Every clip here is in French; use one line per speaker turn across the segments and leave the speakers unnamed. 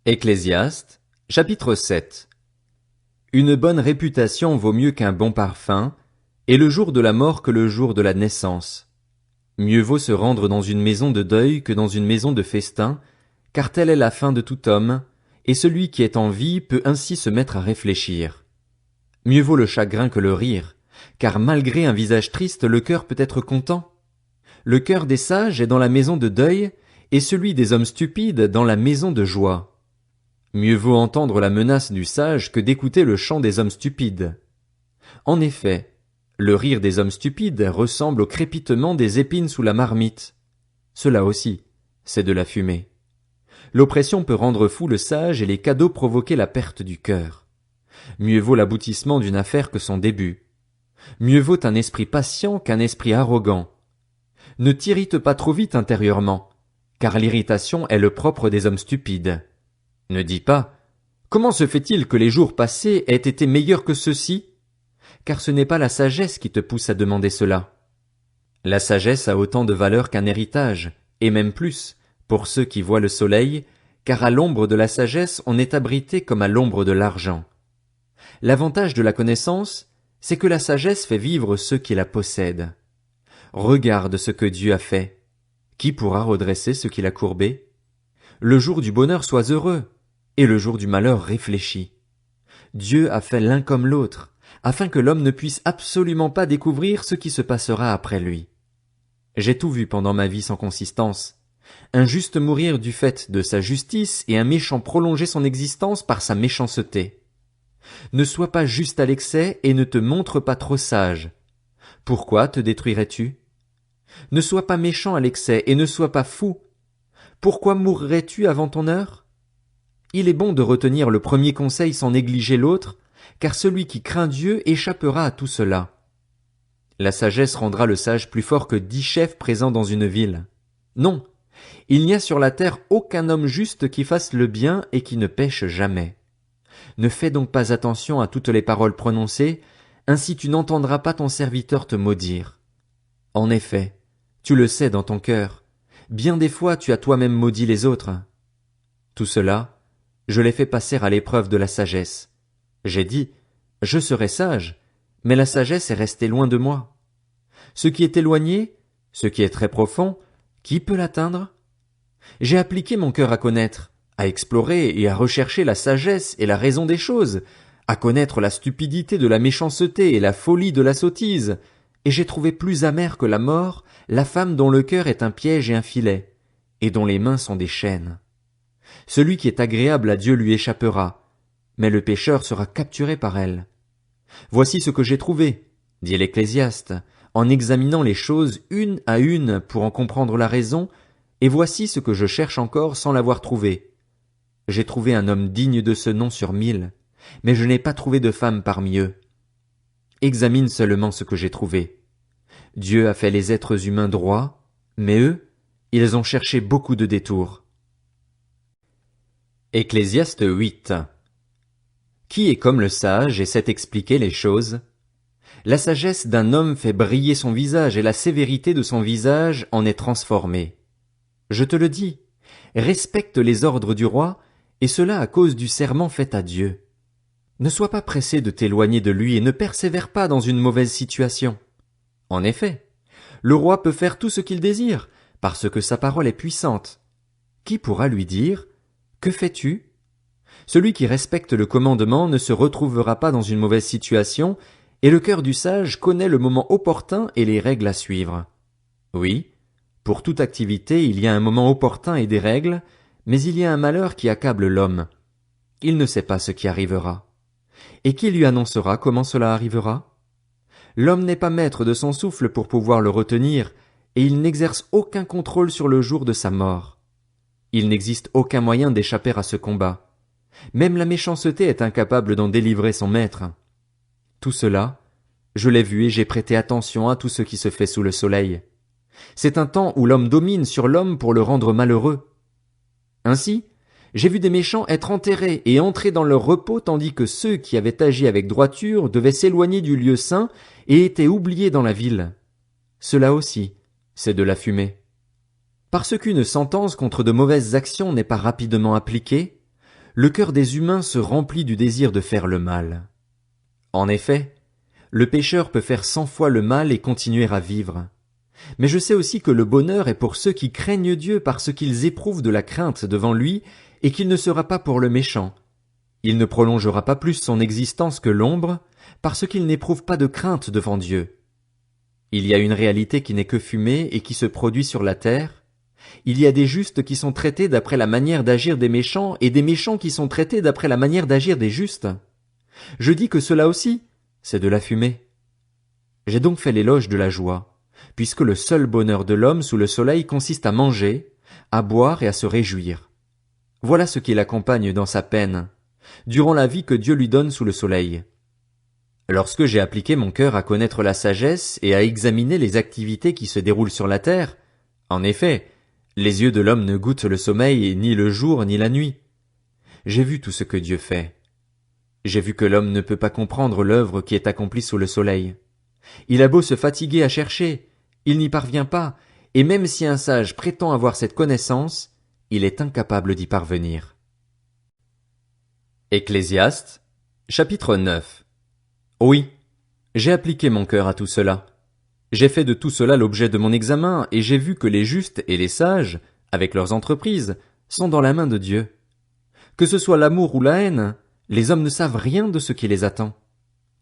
Ecclésiaste, chapitre 7. Une bonne réputation vaut mieux qu'un bon parfum, et le jour de la mort que le jour de la naissance. Mieux vaut se rendre dans une maison de deuil que dans une maison de festin, car telle est la fin de tout homme, et celui qui est en vie peut ainsi se mettre à réfléchir. Mieux vaut le chagrin que le rire, car malgré un visage triste le cœur peut être content. Le cœur des sages est dans la maison de deuil, et celui des hommes stupides dans la maison de joie. Mieux vaut entendre la menace du sage que d'écouter le chant des hommes stupides. En effet, le rire des hommes stupides ressemble au crépitement des épines sous la marmite. Cela aussi, c'est de la fumée. L'oppression peut rendre fou le sage et les cadeaux provoquer la perte du cœur. Mieux vaut l'aboutissement d'une affaire que son début. Mieux vaut un esprit patient qu'un esprit arrogant. Ne t'irrite pas trop vite intérieurement, car l'irritation est le propre des hommes stupides. Ne dis pas « Comment se fait-il que les jours passés aient été meilleurs que ceux-ci » car ce n'est pas la sagesse qui te pousse à demander cela. La sagesse a autant de valeur qu'un héritage, et même plus, pour ceux qui voient le soleil, car à l'ombre de la sagesse on est abrité comme à l'ombre de l'argent. L'avantage de la connaissance, c'est que la sagesse fait vivre ceux qui la possèdent. Regarde ce que Dieu a fait. Qui pourra redresser ce qu'il a courbé? Le jour du bonheur sois heureux, et le jour du malheur réfléchis. Dieu a fait l'un comme l'autre, afin que l'homme ne puisse absolument pas découvrir ce qui se passera après lui. J'ai tout vu pendant ma vie sans consistance. Un juste mourir du fait de sa justice et un méchant prolonger son existence par sa méchanceté. Ne sois pas juste à l'excès et ne te montre pas trop sage. Pourquoi te détruirais-tu? Ne sois pas méchant à l'excès et ne sois pas fou. Pourquoi mourrais-tu avant ton heure? Il est bon de retenir le premier conseil sans négliger l'autre, car celui qui craint Dieu échappera à tout cela. La sagesse rendra le sage plus fort que 10 chefs présents dans une ville. Non, il n'y a sur la terre aucun homme juste qui fasse le bien et qui ne pêche jamais. Ne fais donc pas attention à toutes les paroles prononcées, ainsi tu n'entendras pas ton serviteur te maudire. En effet, tu le sais dans ton cœur, bien des fois tu as toi-même maudit les autres. Tout cela, je l'ai fait passer à l'épreuve de la sagesse. J'ai dit, je serai sage, mais la sagesse est restée loin de moi. Ce qui est éloigné, ce qui est très profond, qui peut l'atteindre? J'ai appliqué mon cœur à connaître, à explorer et à rechercher la sagesse et la raison des choses, à connaître la stupidité de la méchanceté et la folie de la sottise, et j'ai trouvé plus amère que la mort la femme dont le cœur est un piège et un filet, et dont les mains sont des chaînes. Celui qui est agréable à Dieu lui échappera, mais le pécheur sera capturé par elle. Voici ce que j'ai trouvé, dit l'Ecclésiaste, en examinant les choses une à une pour en comprendre la raison, et voici ce que je cherche encore sans l'avoir trouvé. J'ai trouvé un homme digne de ce nom sur 1000, mais je n'ai pas trouvé de femme parmi eux. Examine seulement ce que j'ai trouvé. Dieu a fait les êtres humains droits, mais eux, ils ont cherché beaucoup de détours. Ecclésiaste 8. Qui est comme le sage et sait expliquer les choses? La sagesse d'un homme fait briller son visage et la sévérité de son visage en est transformée. Je te le dis, respecte les ordres du roi, et cela à cause du serment fait à Dieu. Ne sois pas pressé de t'éloigner de lui et ne persévère pas dans une mauvaise situation. En effet, le roi peut faire tout ce qu'il désire, parce que sa parole est puissante. Qui pourra lui dire « Que fais-tu » Celui qui respecte le commandement ne se retrouvera pas dans une mauvaise situation, et le cœur du sage connaît le moment opportun et les règles à suivre. Oui, pour toute activité il y a un moment opportun et des règles, mais il y a un malheur qui accable l'homme. Il ne sait pas ce qui arrivera. Et qui lui annoncera comment cela arrivera? L'homme n'est pas maître de son souffle pour pouvoir le retenir, et il n'exerce aucun contrôle sur le jour de sa mort. Il n'existe aucun moyen d'échapper à ce combat. Même la méchanceté est incapable d'en délivrer son maître. Tout cela, je l'ai vu et j'ai prêté attention à tout ce qui se fait sous le soleil. C'est un temps où l'homme domine sur l'homme pour le rendre malheureux. Ainsi, j'ai vu des méchants être enterrés et entrer dans leur repos tandis que ceux qui avaient agi avec droiture devaient s'éloigner du lieu saint et étaient oubliés dans la ville. Cela aussi, c'est de la fumée. Parce qu'une sentence contre de mauvaises actions n'est pas rapidement appliquée, le cœur des humains se remplit du désir de faire le mal. En effet, le pécheur peut faire 100 fois le mal et continuer à vivre. Mais je sais aussi que le bonheur est pour ceux qui craignent Dieu parce qu'ils éprouvent de la crainte devant lui et qu'il ne sera pas pour le méchant. Il ne prolongera pas plus son existence que l'ombre parce qu'il n'éprouve pas de crainte devant Dieu. Il y a une réalité qui n'est que fumée et qui se produit sur la terre. Il y a des justes qui sont traités d'après la manière d'agir des méchants et des méchants qui sont traités d'après la manière d'agir des justes. Je dis que cela aussi, c'est de la fumée. J'ai donc fait l'éloge de la joie, puisque le seul bonheur de l'homme sous le soleil consiste à manger, à boire et à se réjouir. Voilà ce qui l'accompagne dans sa peine, durant la vie que Dieu lui donne sous le soleil. Lorsque j'ai appliqué mon cœur à connaître la sagesse et à examiner les activités qui se déroulent sur la terre, en effet, les yeux de l'homme ne goûtent le sommeil ni le jour ni la nuit. J'ai vu tout ce que Dieu fait. J'ai vu que l'homme ne peut pas comprendre l'œuvre qui est accomplie sous le soleil. Il a beau se fatiguer à chercher, il n'y parvient pas, et même si un sage prétend avoir cette connaissance, il est incapable d'y parvenir. Ecclésiaste, chapitre 9. Oui, j'ai appliqué mon cœur à tout cela. J'ai fait de tout cela l'objet de mon examen, et j'ai vu que les justes et les sages, avec leurs entreprises, sont dans la main de Dieu. Que ce soit l'amour ou la haine, les hommes ne savent rien de ce qui les attend.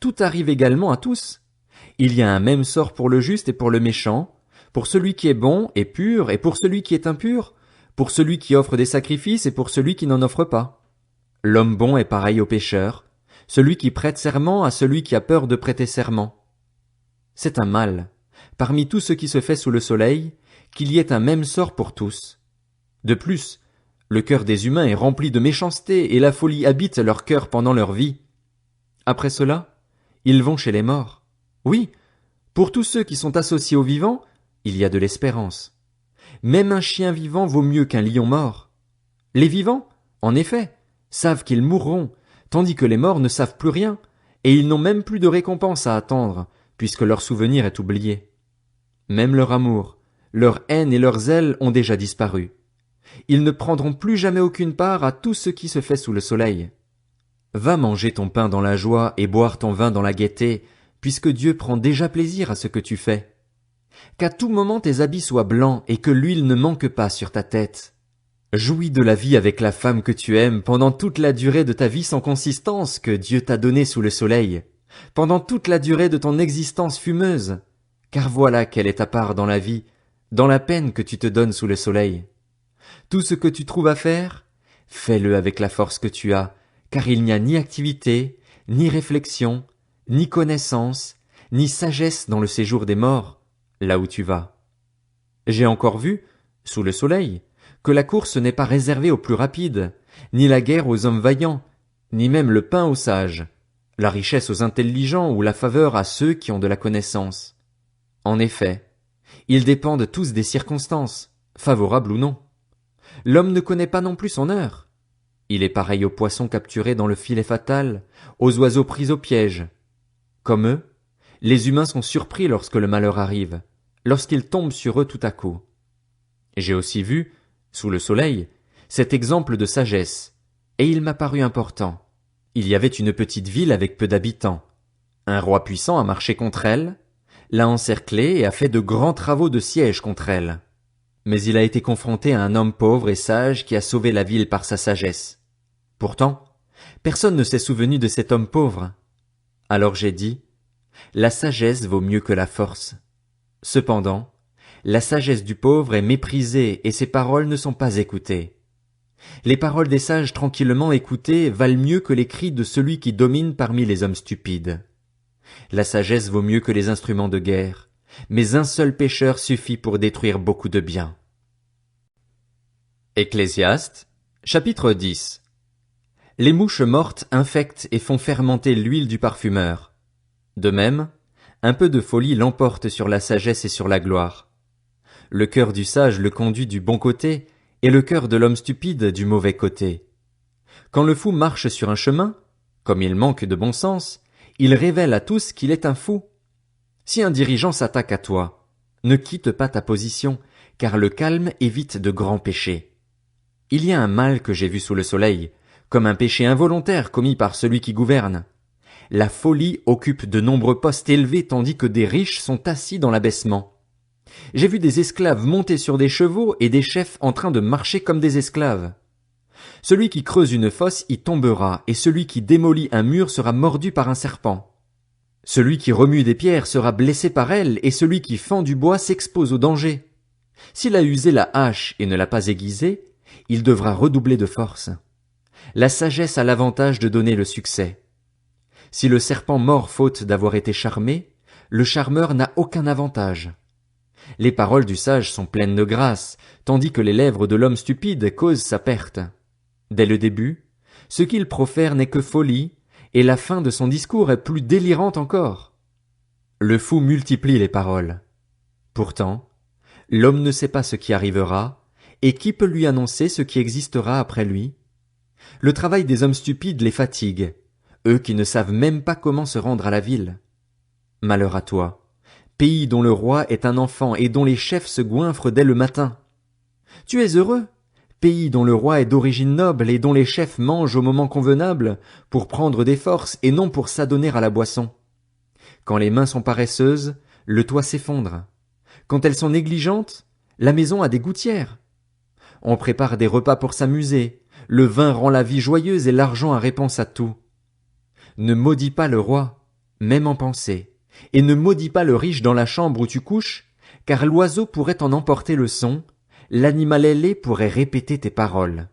Tout arrive également à tous. Il y a un même sort pour le juste et pour le méchant, pour celui qui est bon et pur et pour celui qui est impur, pour celui qui offre des sacrifices et pour celui qui n'en offre pas. L'homme bon est pareil au pécheur, celui qui prête serment à celui qui a peur de prêter serment. C'est un mal, parmi tout ce qui se fait sous le soleil, qu'il y ait un même sort pour tous. De plus, le cœur des humains est rempli de méchanceté et la folie habite leur cœur pendant leur vie. Après cela, ils vont chez les morts. Oui, pour tous ceux qui sont associés aux vivants, il y a de l'espérance. Même un chien vivant vaut mieux qu'un lion mort. Les vivants, en effet, savent qu'ils mourront, tandis que les morts ne savent plus rien, et ils n'ont même plus de récompense à attendre, puisque leur souvenir est oublié. Même leur amour, leur haine et leur zèle ont déjà disparu. Ils ne prendront plus jamais aucune part à tout ce qui se fait sous le soleil. Va manger ton pain dans la joie et boire ton vin dans la gaieté, puisque Dieu prend déjà plaisir à ce que tu fais. Qu'à tout moment tes habits soient blancs et que l'huile ne manque pas sur ta tête. Jouis de la vie avec la femme que tu aimes pendant toute la durée de ta vie sans consistance que Dieu t'a donnée sous le soleil, pendant toute la durée de ton existence fumeuse, car voilà quelle est ta part dans la vie, dans la peine que tu te donnes sous le soleil. Tout ce que tu trouves à faire, fais-le avec la force que tu as, car il n'y a ni activité, ni réflexion, ni connaissance, ni sagesse dans le séjour des morts, là où tu vas. J'ai encore vu, sous le soleil, que la course n'est pas réservée aux plus rapides, ni la guerre aux hommes vaillants, ni même le pain aux sages, la richesse aux intelligents ou la faveur à ceux qui ont de la connaissance. En effet, ils dépendent tous des circonstances, favorables ou non. L'homme ne connaît pas non plus son heure. Il est pareil aux poissons capturés dans le filet fatal, aux oiseaux pris au piège. Comme eux, les humains sont surpris lorsque le malheur arrive, lorsqu'il tombe sur eux tout à coup. J'ai aussi vu, sous le soleil, cet exemple de sagesse, et il m'a paru important. Il y avait une petite ville avec peu d'habitants. Un roi puissant a marché contre elle, l'a encerclée et a fait de grands travaux de siège contre elle. Mais il a été confronté à un homme pauvre et sage qui a sauvé la ville par sa sagesse. Pourtant, personne ne s'est souvenu de cet homme pauvre. Alors j'ai dit, la sagesse vaut mieux que la force. Cependant, la sagesse du pauvre est méprisée et ses paroles ne sont pas écoutées. Les paroles des sages tranquillement écoutées valent mieux que les cris de celui qui domine parmi les hommes stupides. La sagesse vaut mieux que les instruments de guerre, mais un seul pécheur suffit pour détruire beaucoup de biens. Ecclésiaste, chapitre 10. Les mouches mortes infectent et font fermenter l'huile du parfumeur. De même, un peu de folie l'emporte sur la sagesse et sur la gloire. Le cœur du sage le conduit du bon côté, et le cœur de l'homme stupide du mauvais côté. Quand le fou marche sur un chemin, comme il manque de bon sens, il révèle à tous qu'il est un fou. Si un dirigeant s'attaque à toi, ne quitte pas ta position, car le calme évite de grands péchés. Il y a un mal que j'ai vu sous le soleil, comme un péché involontaire commis par celui qui gouverne. La folie occupe de nombreux postes élevés tandis que des riches sont assis dans l'abaissement. J'ai vu des esclaves monter sur des chevaux et des chefs en train de marcher comme des esclaves. Celui qui creuse une fosse y tombera, et celui qui démolit un mur sera mordu par un serpent. Celui qui remue des pierres sera blessé par elles, et celui qui fend du bois s'expose au danger. S'il a usé la hache et ne l'a pas aiguisée, il devra redoubler de force. La sagesse a l'avantage de donner le succès. Si le serpent mord faute d'avoir été charmé, le charmeur n'a aucun avantage. Les paroles du sage sont pleines de grâce, tandis que les lèvres de l'homme stupide causent sa perte. Dès le début, ce qu'il profère n'est que folie, et la fin de son discours est plus délirante encore. Le fou multiplie les paroles. Pourtant, l'homme ne sait pas ce qui arrivera, et qui peut lui annoncer ce qui existera après lui? Le travail des hommes stupides les fatigue, eux qui ne savent même pas comment se rendre à la ville. Malheur à toi, pays dont le roi est un enfant et dont les chefs se goinfrent dès le matin. Tu es heureux, pays dont le roi est d'origine noble et dont les chefs mangent au moment convenable, pour prendre des forces et non pour s'adonner à la boisson. Quand les mains sont paresseuses, le toit s'effondre. Quand elles sont négligentes, la maison a des gouttières. On prépare des repas pour s'amuser, le vin rend la vie joyeuse et l'argent a réponse à tout. Ne maudis pas le roi, même en pensée, et ne maudis pas le riche dans la chambre où tu couches, car l'oiseau pourrait en emporter le son, l'animal ailé pourrait répéter tes paroles.